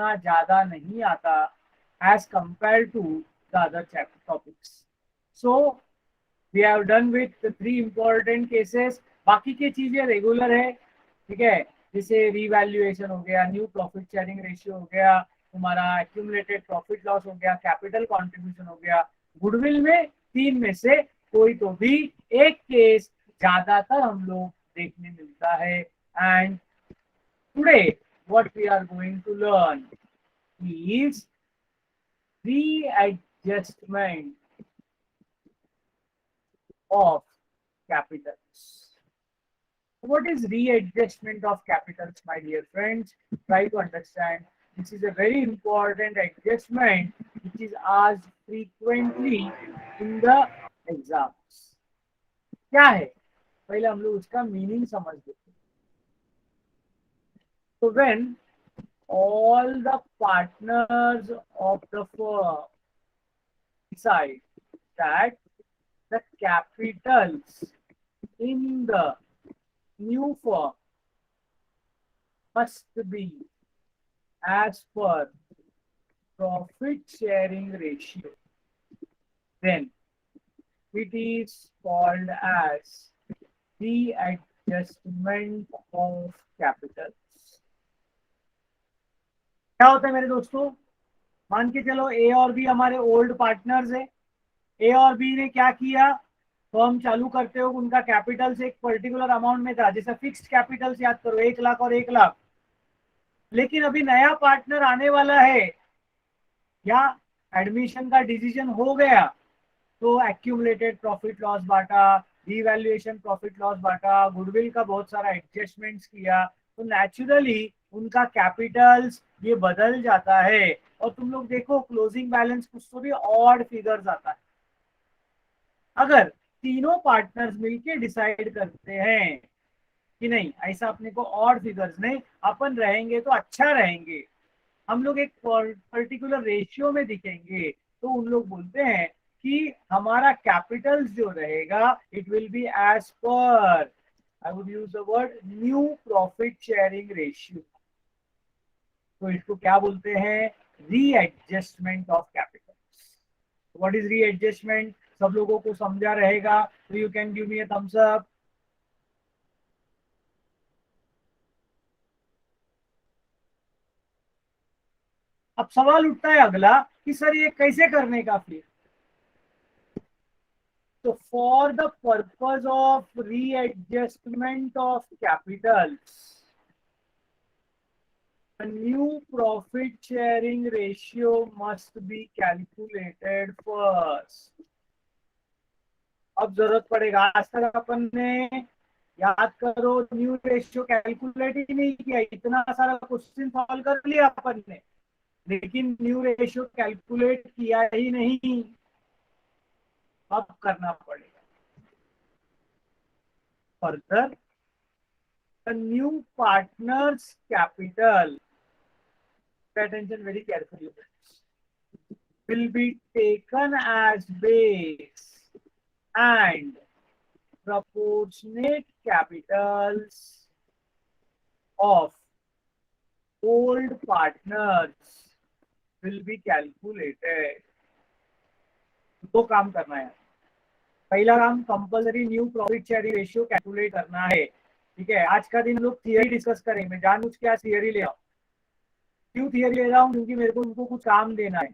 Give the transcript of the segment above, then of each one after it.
उतना ज्यादा नहीं आता as compare to the other topics. So we have done with 3 important cases. बाकी की चीजें रेगुलर है, ठीक है. जैसे रीवैल्यूएशन हो गया, न्यू प्रॉफिट शेयरिंग रेशियो हो गया, तुम्हारा एक्यूमुलेटेड प्रॉफिट लॉस हो गया, कैपिटल कंट्रीब्यूशन हो गया. गुडविल में 3 में से कोई तो भी एक केस ज्यादातर हम लोग देखने मिलता है. And today what we are going to learn is readjustment of capitals. What is readjustment of capitals, my dear friends? Try to understand. This is a very important adjustment which is asked frequently in the exams. क्या है, पहले हम लोग उसका meaning समझ लेते हैं. So when all the partners of the firm decide that the capitals in the new firm must be as per profit sharing ratio, then it is called as the adjustment of capitals. क्या होता है मेरे दोस्तों, मान के चलो ए और B हमारे ओल्ड पार्टनर्स है. ए और बी ने क्या किया, फर्म चालू करते हो उनका कैपिटल से एक पर्टिकुलर अमाउंट में था, जैसे फिक्स्ड कैपिटल याद करो 1 लाख और 1 लाख. लेकिन अभी नया पार्टनर आने वाला है या एडमिशन का डिसीजन हो गया, तो एक्यूमुलेटेड प्रॉफिट लॉस बांटा, रिवैल्यूएशन प्रॉफिट लॉस बांटा, गुडविल का बहुत सारा एडजस्टमेंट्स किया, तो नेचुरली उनका कैपिटल्स ये बदल जाता है. और तुम लोग देखो क्लोजिंग बैलेंस कुछ तो भी ऑड फिगर्स आता है. अगर तीनों पार्टनर्स मिलके डिसाइड करते हैं कि नहीं ऐसा अपने को ऑड फिगर्स नहीं, अपन रहेंगे तो अच्छा रहेंगे, हम लोग एक पर्टिकुलर रेशियो में दिखेंगे, तो उन लोग बोलते हैं कि हमारा कैपिटल्स जो रहेगा it will be as per, I would use the word new profit sharing ratio. तो इसको क्या बोलते हैं, readjustment of capitals. What is readjustment, सब लोगों को समझा रहेगा, तो you can give me a thumbs up. अब सवाल उठता है अगला कि सर ये कैसे करने का फिर. So for the purpose of readjustment of capitals, a new profit sharing ratio must be calculated first. अब जरूरत पड़ेगा, आज तक अपन ने याद करो न्यू रेशियो कैलकुलेट ही नहीं किया, इतना सारा क्वेश्चन सॉल्व कर लिया अपन ने, लेकिन न्यू रेशियो कैलकुलेट किया ही नहीं. अब करना पड़ेगा. Further, the new partner's capital, pay attention very carefully, will be taken as base and proportionate capitals of old partners will be calculated. दो काम करना है. पहला काम compulsory new profit sharing ratio calculate करना है. ठीक है, आज का दिन लोग थियरी डिस्कस करेंगे. मैं जानबूझ के आज थियरी ले रहा हूँ. क्यों थियरी ले रहा हूँ, क्योंकि मेरे को उनको कुछ काम देना है.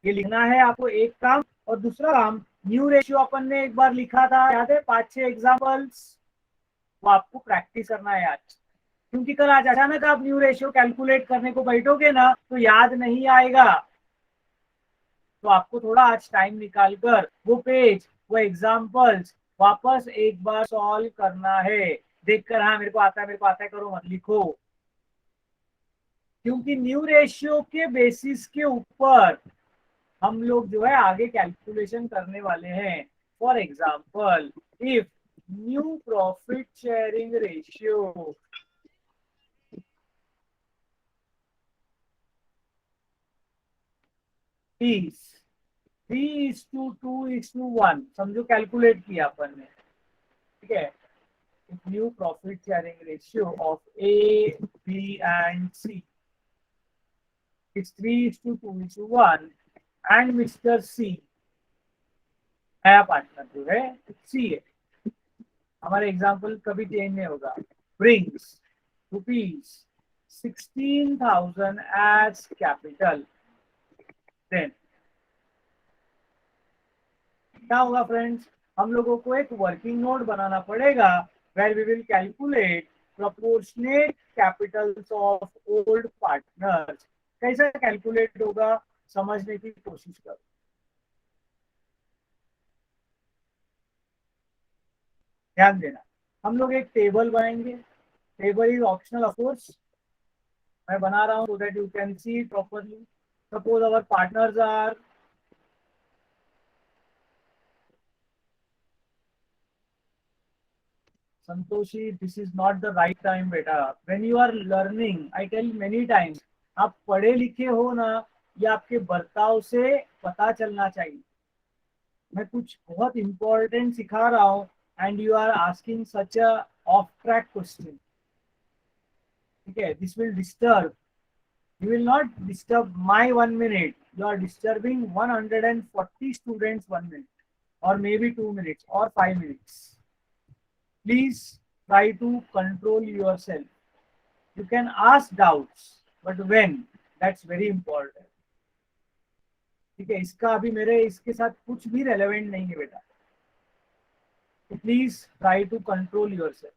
ये लिखना है आपको एक काम, और दूसरा काम न्यू रेशियो अपन ने एक बार लिखा था, याद है 5-6 एग्जाम्पल्स, वो आपको प्रैक्टिस करना है आज. क्योंकि कल आज अचानक आप न्यू रेशियो कैलकुलेट करने को बैठोगे ना तो याद नहीं आएगा. तो आपको थोड़ा आज टाइम निकाल कर वो पेज, वो एग्जाम्पल्स वापस एक बार सॉल्व करना है. देखकर हाँ मेरे को आता है करो मत लिखो. क्योंकि न्यू रेशियो के बेसिस के ऊपर हम लोग जो है आगे कैलकुलेशन करने वाले हैं. For example, if new profit sharing ratio is 3:2:1, समझो कैलकुलेट किया अपन ने. ठीक है, new profit sharing ratio of A, B and C It's 3:2:1 and Mr. C, नया पार्टनर जो है सी है, हमारे एग्जाम्पल कभी चेंज नहीं होगा, brings ₹16,000 as capital, then क्या होगा फ्रेंड्स, हम लोगों को एक वर्किंग नोट बनाना पड़ेगा where we will calculate proportionate capitals of old partners. कैसे कैलकुलेट होगा समझने की कोशिश करो। ध्यान देना, हम लोग एक टेबल बनाएंगे, table is optional of course, मैं बना रहा हूं so that you can see it properly. Suppose our partners are Santoshi, this is not the right time बेटा। When you are learning, I tell many times, आप पढ़े लिखे हो ना, ये आपके बर्ताव से पता चलना चाहिए। मैं कुछ बहुत इंपॉर्टेंट सिखा रहा हूँ and you are asking such a off track question, ठीक है, this will disturb, you will not disturb my 1 minute, you are disturbing 140 students 1 minute or maybe 2 minutes or 5 minutes. Please try to control yourself. You can ask doubts, but when, that's very important, ठीक है, इसका अभी मेरे इसके साथ कुछ भी relevant नहीं है बेटा, please try to control yourself.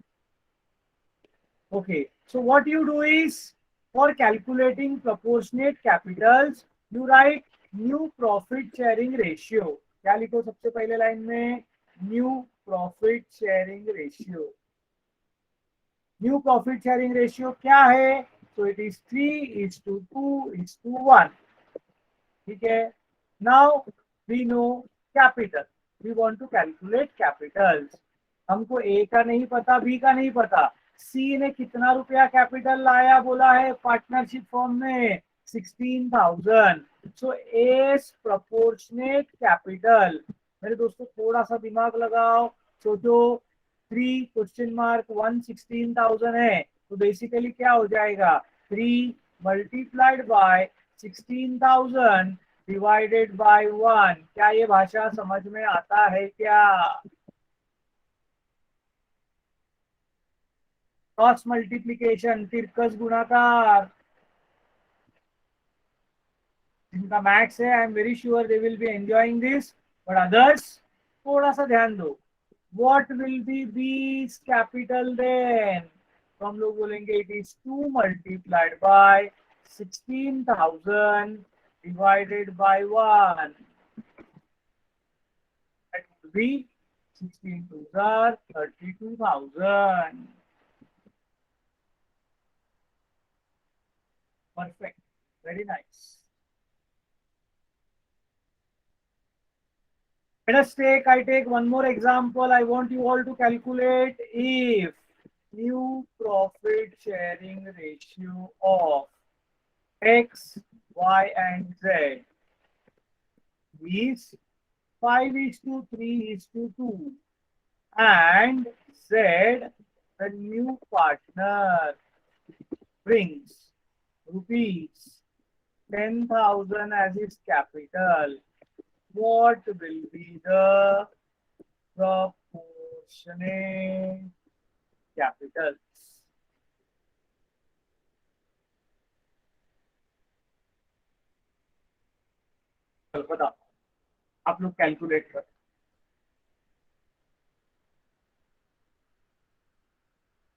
Okay, so what you do is, for calculating proportionate capitals, you write new profit sharing ratio। क्या लिखो सबसे पहले लाइन में, new profit sharing ratio. New profit sharing ratio क्या है, तो इट इज 3:2:1, ठीक है। Now we know capital, we want to calculate capitals. हमको ए का नहीं पता, बी का नहीं पता, सी ने कितना रुपया कैपिटल लाया बोला है पार्टनरशिप फॉर्म में, 16,000। सो एस प्रोपोर्शनेट कैपिटल, मेरे दोस्तों थोड़ा सा दिमाग लगाओ, सोचो, 3 1 16,000 है, तो बेसिकली क्या हो जाएगा, 3 मल्टीप्लाइड बाय 16,000 डिवाइडेड बाय 1। क्या ये भाषा समझ में आता है क्या? क्रॉस मल्टीप्लीकेशन, तिरकस गुणाकार, जिनका मैथ्स है I am very sure they will be enjoying this, but others थोड़ा सा ध्यान दो। What will be B's capital then, तो हम लोग बोलेंगे it is 2 multiplied by 16,000 divided by 1, that would be 16 2s are 32,000। Perfect, very nice। Let us take, I take one more example. I want you all to calculate if new profit sharing ratio of X, Y and Z is 5:3:2 and Z, the new partner, brings rupees 10,000 as its capital, what will be the proportionate capitals? बताओ, आप लोग calculate कर।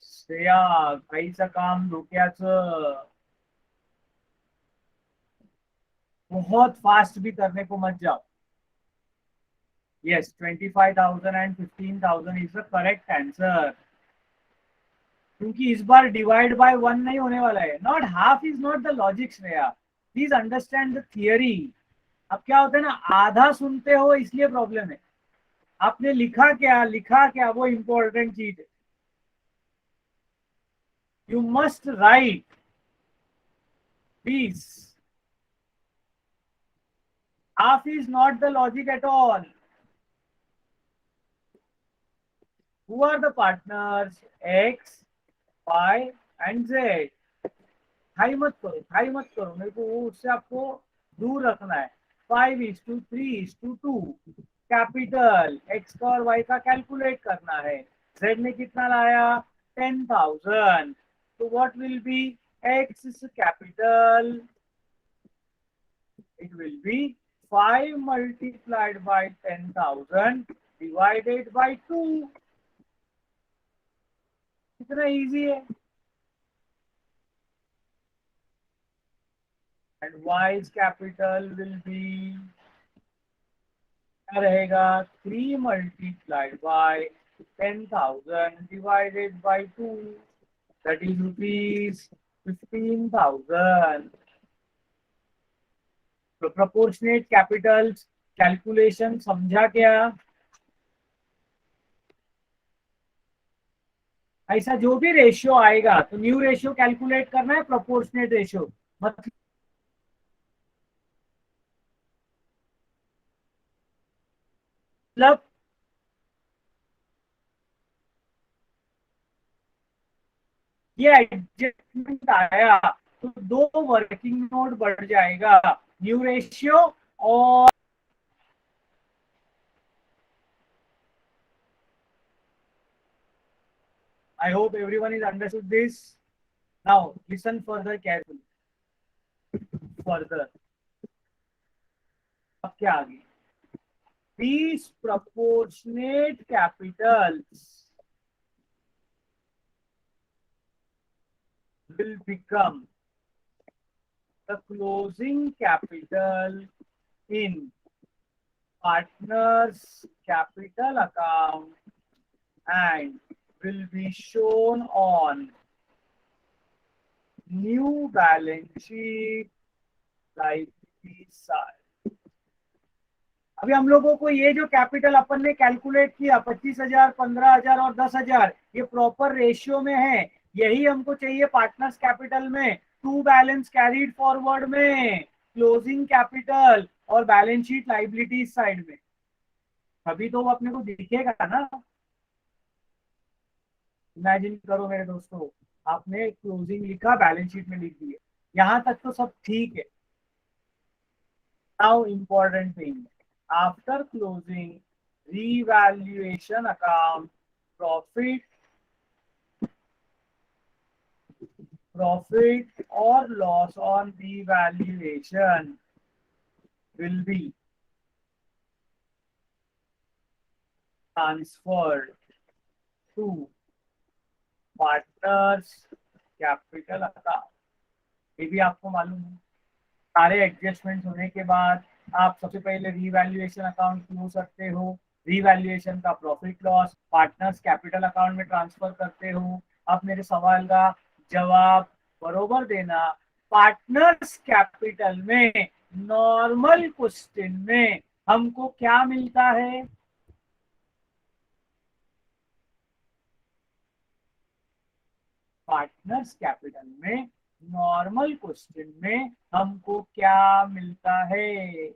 श्रेया, काहीचं काम डोक्याचं बहुत fast भी करने को मत जाओ। Yes, 25,000 and 15,000 is the correct answer, क्योंकि इस बार डिवाइड बाय 1 नहीं होने वाला है। Not half is not the logic Shreya, please understand the theory. अब क्या होता है ना, आधा सुनते हो इसलिए प्रॉब्लम है, आपने लिखा क्या, लिखा क्या, वो इंपॉर्टेंट चीज है। You must write please, half is not the logic at all। Who are the partners? X, Y and Z। High मत करो, मेरे को वो उससे आपको दूर रखना है। 5:3:2 कैपिटल एक्स का और वाई का कैलकुलेट करना है। जेड ने कितना लाया? 10,000। तो what will B x capital? It will B 5 multiplied by 10,000 divided by 2। इतना इजी है। And wise capital will be क्या रहेगा? 3 multiplied by 10,000 divided by 2, that is rupees 15,000। तो प्रोपोर्शनेट कैपिटल्स कैलकुलेशन समझा क्या? ऐसा जो भी रेशियो आएगा तो न्यू रेशियो कैलकुलेट करना है, प्रोपोर्शनेट रेशियो मतलब ये एडजस्टमेंट आया तो दो वर्किंग नोट बढ़ जाएगा, न्यू रेशियो और I hope everyone is understood this. Now listen further carefully. Further, अब क्या आगे? These proportionate capitals will become the closing capital in partner's capital account and will be shown on new balance sheet liability side। अभी हम लोगों को ये जो capital अपन ने कैलकुलेट किया 25,000, 15,000 और 10,000, ये प्रॉपर रेशियो में है। यही हमको चाहिए पार्टनर्स कैपिटल में, टू बैलेंस कैरीड फॉरवर्ड में, क्लोजिंग कैपिटल और बैलेंस शीट लाइबिलिटीज साइड में। अभी तो वो अपने को दिखेगा ना। इमेजिन करो मेरे दोस्तों, आपने क्लोजिंग लिखा, बैलेंस शीट में लिख दिए, यहां तक तो सब ठीक है। Now important thing, after closing revaluation account, profit or loss on revaluation will be transferred to partners capital account। ये भी आपको मालूम है, सारे एडजस्टमेंट होने के बाद आप सबसे पहले रीवैल्यूएशन अकाउंट क्लोज करते हो, रीवैल्यूएशन का profit loss partners capital account में ट्रांसफर करते हो। अब मेरे सवाल का जवाब बरोबर देना। पार्टनर्स कैपिटल में नॉर्मल क्वेश्चन में हमको क्या मिलता है? पार्टनर्स कैपिटल में नॉर्मल क्वेश्चन में हमको क्या मिलता है?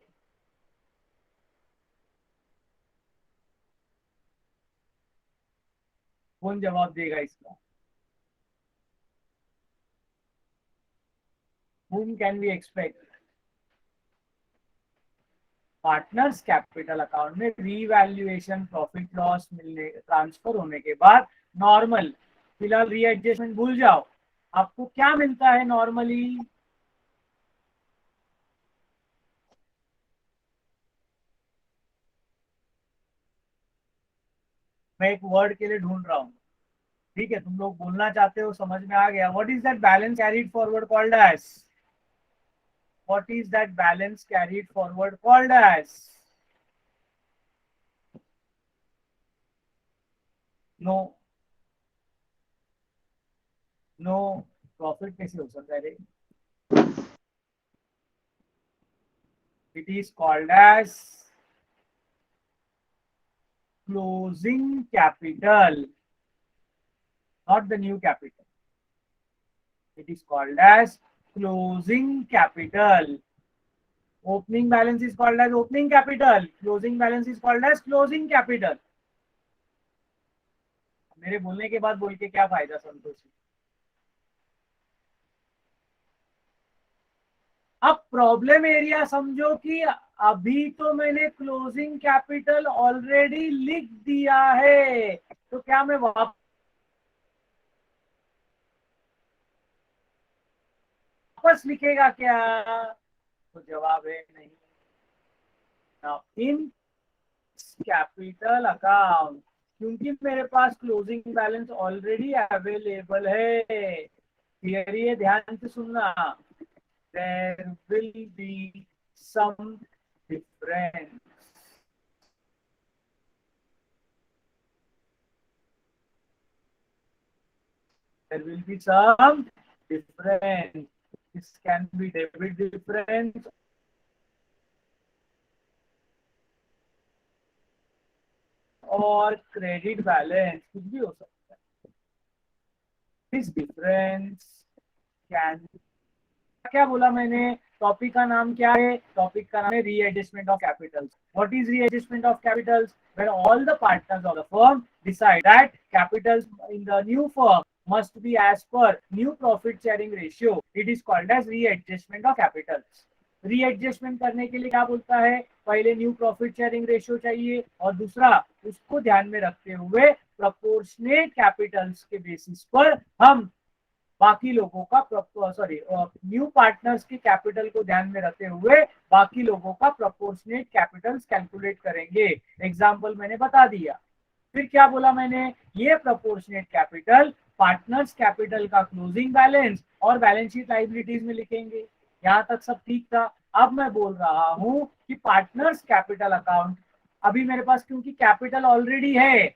कौन जवाब देगा इसका? whom can we expect? Partners capital account में रीवैल्यूएशन प्रॉफिट लॉस मिलने ट्रांसफर होने के बाद नॉर्मल, फिलहाल रीएडजस्टमेंट भूल जाओ, आपको क्या मिलता है नॉर्मली? मैं एक वर्ड के लिए ढूंढ रहा हूँ, ठीक है, तुम लोग बोलना चाहते हो, समझ में आ गया। What is that balance carried forward called as? What is that balance carried forward called as? No, no, profit कैसे हो सकता है? It is called as closing capital, not the new capital. It is called as closing capital. Opening balance is called as opening capital. Closing balance is called as closing capital. मेरे बोलने के बाद बोल के क्या फायदा संतोष? अब प्रॉब्लम एरिया समझो कि अभी तो मैंने क्लोजिंग कैपिटल ऑलरेडी लिख दिया है, तो क्या मैं वापस लिखेगा क्या? तो जवाब है नहीं। नाउ इन कैपिटल अकाउंट, क्योंकि मेरे पास क्लोजिंग बैलेंस ऑलरेडी अवेलेबल है, क्लियर? ये ध्यान से सुनना, there will be some difference, there will be some difference. This can be debit difference और क्रेडिट बैलेंस, कुछ भी हो सकता है। दिस डिफरेंस कैन, क्या बोला मैंने? टॉपिक का नाम क्या है? टॉपिक का नाम है readjustment of capitals. What is readjustment of Capitals? When all the partners of the firm decide that Capitals in the new firm must be as per new profit sharing ratio, it is called as readjustment of capitals. Readjustment करने के लिए क्या बोलता है? पहले new profit sharing ratio चाहिए, और दूसरा उसको ध्यान में रखते हुए प्रोपोर्शनेट कैपिटल्स के बेसिस पर हम बाकी लोगों का, सॉरी, न्यू पार्टनर्स के कैपिटल को ध्यान में रखते हुए बाकी लोगों का प्रोपोर्शनेट कैपिटल्स कैलकुलेट करेंगे। एग्जाम्पल मैंने बता दिया। फिर क्या बोला मैंने? ये प्रोपोर्शनेट कैपिटल पार्टनर्स कैपिटल का क्लोजिंग बैलेंस और बैलेंस शीट लाइबिलिटीज में लिखेंगे। यहाँ तक सब ठीक था। अब मैं बोल रहा हूँ कि पार्टनर्स कैपिटल अकाउंट, अभी मेरे पास क्योंकि कैपिटल ऑलरेडी है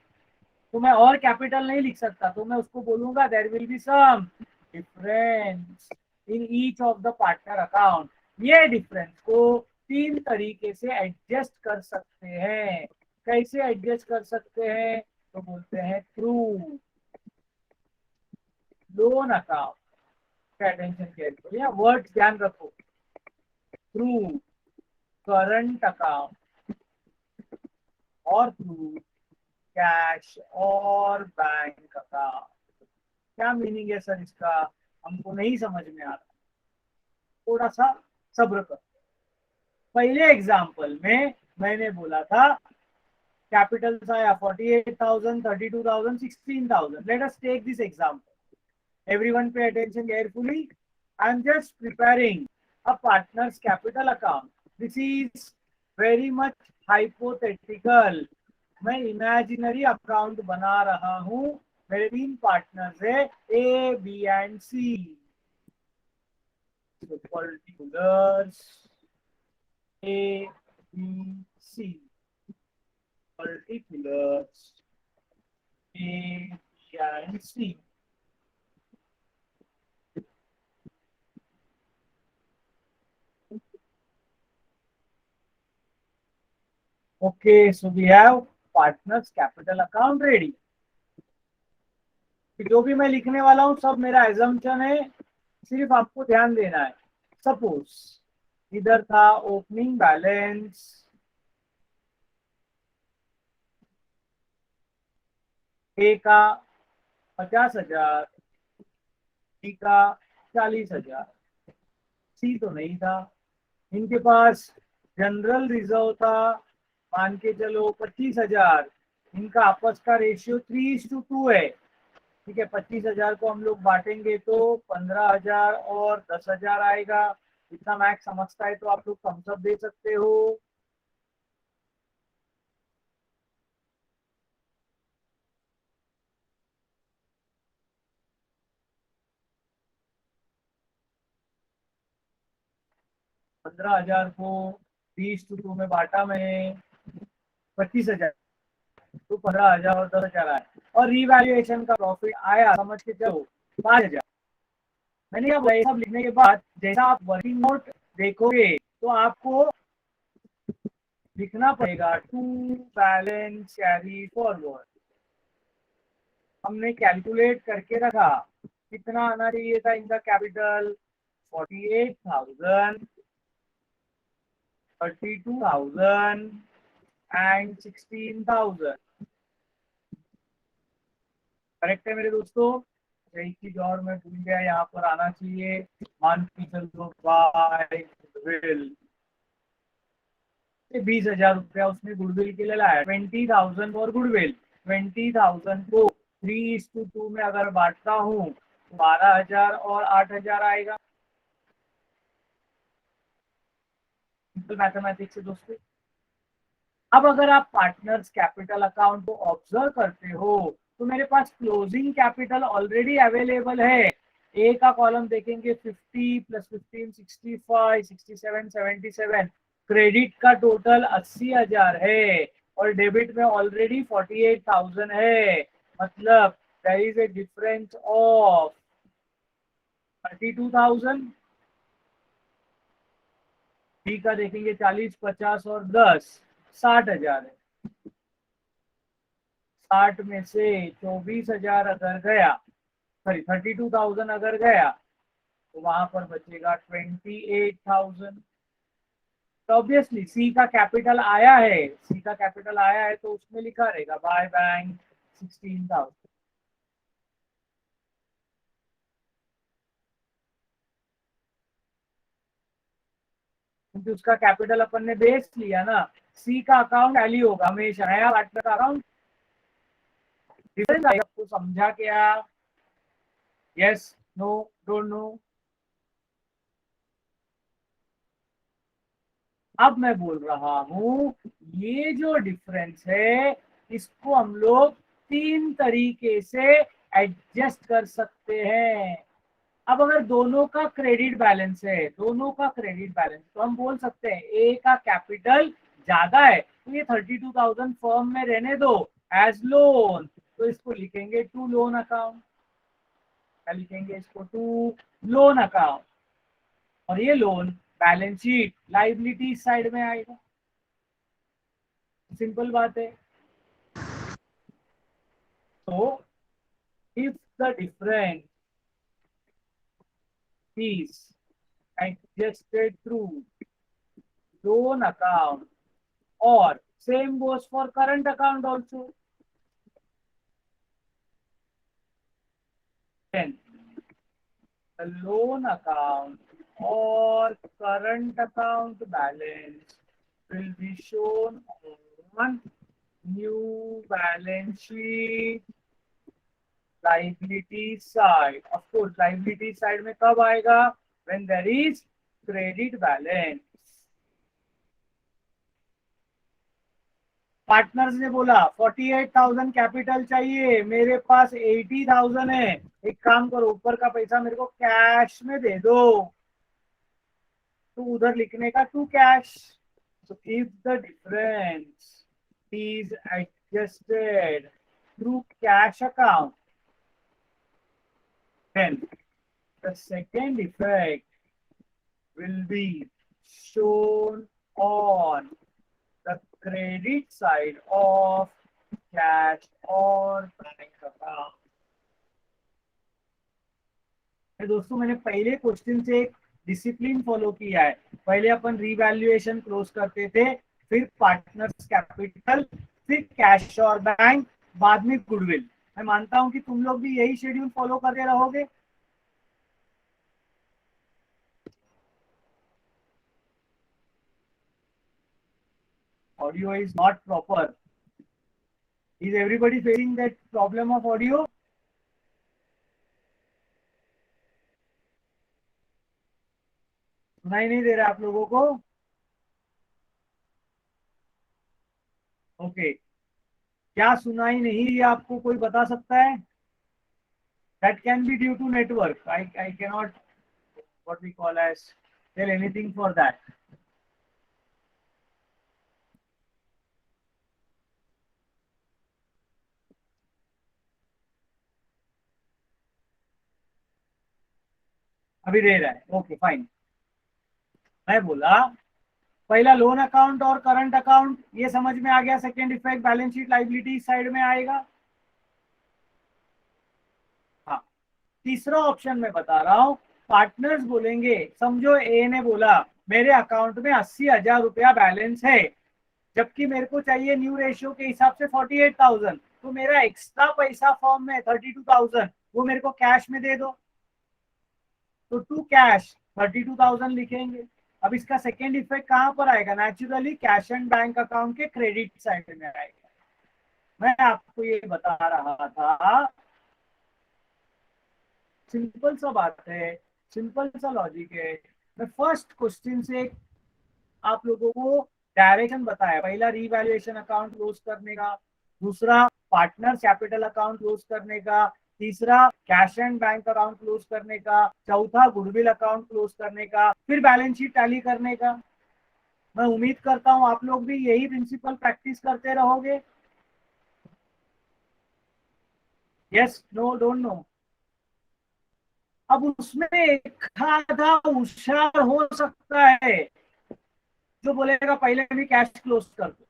तो मैं और कैपिटल नहीं लिख सकता, तो मैं उसको बोलूंगा there will be some difference in each of the partner account. ये डिफरेंस को तीन तरीके से एडजस्ट कर सकते हैं। कैसे एडजस्ट कर सकते हैं? तो बोलते हैं through loan account. Attention carefully, word ध्यान रखो। थ्रू करंट अकाउंट और थ्रू कैश और बैंक अकाउंट। क्या मीनिंग है सर इसका? हमको नहीं समझ में आ रहा, थोड़ा सा सब्र कर। पहले एग्जाम्पल में मैंने बोला था कैपिटल आया 48,000, 32,000, 16,000। Let us take this example. Everyone pay attention carefully. I am just preparing a partners capital account. This is very much hypothetical. मैं इमेजिनरी अकाउंट बना रहा हूं। मेरे तीन पार्टनर्स है, A B and C. Particulars A B C, particulars A, B and C. Okay, so we have partners capital account ready. जो भी मैं लिखने वाला हूं सब मेरा एजम्पशन है, सिर्फ आपको ध्यान देना है। सपोज इधर था ओपनिंग बैलेंस ए का 50,000, बी का 40,000, सी तो नहीं था। इनके पास जनरल रिजर्व था, मान के चलो 25,000। इनका आपस का रेशियो 3:2 है। ठीक है, 25,000 को हम लोग बांटेंगे तो 15,000 और 10,000 आएगा। इतना मैक्स समझता है तो आप लोग थम्स अप दे सकते हो। पंद्रह हजार को 3:2 में बांटा मैंने, 25,000 तो 15,000 और 10,000 आए, और रिवैल्यूएशन का प्रॉफिट आया समझ के चलो 5,000। मैंने अब ये सब लिखने के बाद जैसा आप वर्किंग नोट देखोगे तो आपको लिखना पड़ेगा टू बैलेंस कैरी फॉरवर्ड। हमने कैलकुलेट करके रखा कितना आना चाहिए था इनका कैपिटल, 48,000, 32,000 एंड 16,000। करेक्ट है मेरे दोस्तों? एक चीज और मैं भूल गया, यहाँ पर आना चाहिए। मान के चलो बाय गुडविल, 20,000 रुपया उसने गुडविल के लिए लाया, 20,000 फॉर गुडविल। 20,000 को 3:2 में अगर बांटता हूँ तो 12,000 और 8,000 आएगा। सिंपल मैथमेटिक्स है दोस्तों। अब अगर आप पार्टनर्स कैपिटल अकाउंट को ऑब्जर्व करते हो तो मेरे पास क्लोजिंग कैपिटल ऑलरेडी अवेलेबल है। ए का कॉलम देखेंगे 50 + 15 65 67 77, क्रेडिट का टोटल 80,000 है और डेबिट में ऑलरेडी 48,000 है। मतलब there is a difference of 32,000। B का देखेंगे 40 50 और 10 60,000 है। 60 में से 24,000 अगर गया, सॉरी 32,000 अगर गया तो वहां पर बचेगा 28,000। तो ऑब्वियसली सी का कैपिटल आया है, सी का कैपिटल आया है तो उसमें लिखा रहेगा बाय बैंक 16,000। क्योंकि उसका कैपिटल अपन ने बेस लिया ना। सी का अकाउंट टैली होगा हमेशा, नया पार्टनर का अकाउंट डिफरेंस आएगा। आपको समझा क्या? Yes, no, don't know? अब मैं बोल रहा हूं ये जो डिफरेंस है इसको हम लोग 3 तरीके से एडजस्ट कर सकते हैं। अब अगर दोनों का क्रेडिट बैलेंस है, दोनों का क्रेडिट बैलेंस, तो हम बोल सकते हैं ए का कैपिटल ज्यादा है तो ये 32,000 फर्म में रहने दो एज लोन। तो इसको लिखेंगे टू लोन अकाउंट। क्या लिखेंगे इसको? To loan account. और ये loan balance sheet liability side में आएगा। सिंपल बात है। तो if the difference is adjusted through loan account, or same goes for current account also, then the loan account or current account balance will be shown on new balance sheet liability side. Of course liability side में कब आएगा? when there is credit balance. Partners ने बोला 48,000 capital चाहिए, मेरे पास 80,000 है। एक काम करो, ऊपर का पैसा मेरे को कैश में दे दो, तो उधर लिखने का to cash. So if the difference is adjusted through cash account, then the second effect will be shown on the credit side of cash or bank account. दोस्तों मैंने पहले क्वेश्चन से एक डिसिप्लिन फॉलो किया है। पहले अपन रिवैल्यूएशन क्लोज करते थे, फिर पार्टनर्स कैपिटल, फिर कैश और बैंक, बाद में गुडविल। मैं मानता हूं कि तुम लोग भी यही शेड्यूल फॉलो करते रहोगे। Audio is not proper. Is everybody facing that problem of audio? सुनाई नहीं दे रहा आप लोगों को? ओके, क्या सुनाई नहीं ये आपको कोई बता सकता है? That can be due to network. I cannot what we call as tell anything for that. अभी दे रहा है, ओके फाइन। मैं बोला पहला लोन अकाउंट और करंट अकाउंट ये समझ में आ गया। Second effect balance sheet liability side में आएगा। हाँ, तीसरा ऑप्शन मैं बता रहा हूँ। पार्टनर्स बोलेंगे, समझो ए ने बोला मेरे अकाउंट में 80,000 रुपया बैलेंस है, जबकि मेरे को चाहिए न्यू रेशियो के हिसाब से 48,000, तो मेरा एक्स्ट्रा पैसा फॉर्म में 32,000 वो मेरे को कैश में दे दो, तो टू कैश 32,000 लिखेंगे। अब इसका सेकेंड इफेक्ट कहां पर आएगा? Naturally cash and bank account के क्रेडिट साइड में आएगा। मैं आपको ये बता रहा था, सिंपल सा बात है, सिंपल सा लॉजिक है। मैं फर्स्ट क्वेश्चन से आप लोगों को डायरेक्शन बताया। पहला रीवैल्यूएशन अकाउंट क्लोज करने का, दूसरा पार्टनर्स कैपिटल अकाउंट क्लोज करने का, तीसरा cash and bank account close करने का, चौथा गुडविल अकाउंट क्लोज करने का, फिर बैलेंस शीट टैली करने का। मैं उम्मीद करता हूं आप लोग भी यही प्रिंसिपल प्रैक्टिस करते रहोगे। Yes, no, don't know. अब उसमें एक आधा होशियार हो सकता है जो बोलेगा पहले भी कैश क्लोज कर दो,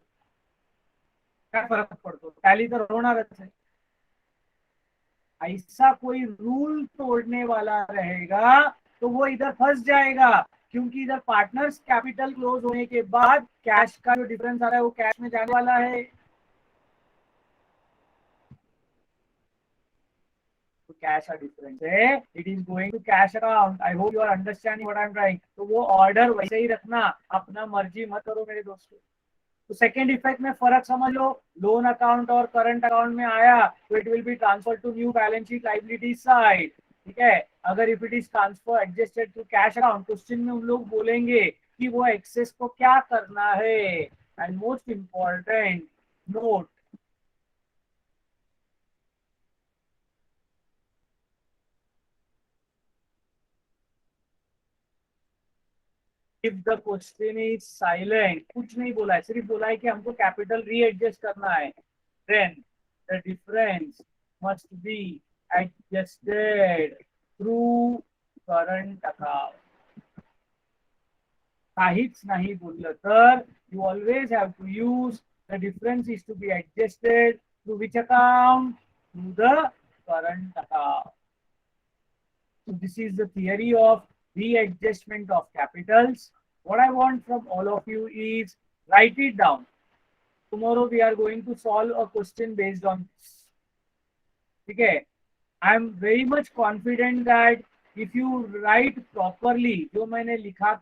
क्या फर्क पड़ता, टैली तो होना रहता है। ऐसा कोई रूल तोड़ने वाला रहेगा तो वो इधर फंस जाएगा, क्योंकि इधर पार्टनर्स कैपिटल क्लोज होने के बाद कैश का जो डिफरेंस आ रहा है वो कैश में जाने वाला है। तो कैश का डिफरेंस है, it is going to cash account. I hope you are understanding what I am trying. तो वो ऑर्डर वैसे ही रखना, अपना मर्जी मत करो मेरे दोस्तों। तो सेकेंड इफेक्ट में फर्क समझ लो, लोन अकाउंट और करंट अकाउंट में आया तो it will be transfer to new balance sheet liability side. ठीक है, अगर if it is transfer adjusted to cash account, question में उन लोग बोलेंगे कि वो एक्सेस को क्या करना है। And most important note, if the question is silent, कुछ नहीं बोला है, सिर्फ बोला है कि हमको कैपिटल रीएडजस्ट करना है, then the difference must be adjusted through current account. काहीच नाही बोललं तर you always have to use the difference is to be adjusted through which account? Through the current account. So this is the theory of readjustment of capitals. What I want from all of you is write it down. Tomorrow we are going to solve a question based on this. Okay, I am very much confident that if you write properly, जो मैंने लिखा